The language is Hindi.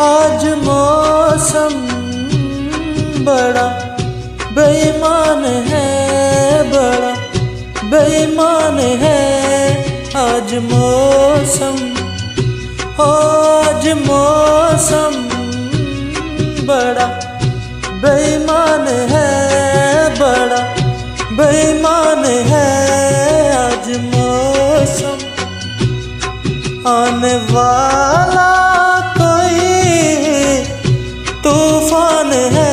आज मौसम बड़ा बेईमान है, बड़ा बेईमान है आज मौसम। आज मौसम बड़ा बेईमान है, बड़ा बेईमान है आज मौसम। आने वाला कोई तूफान है,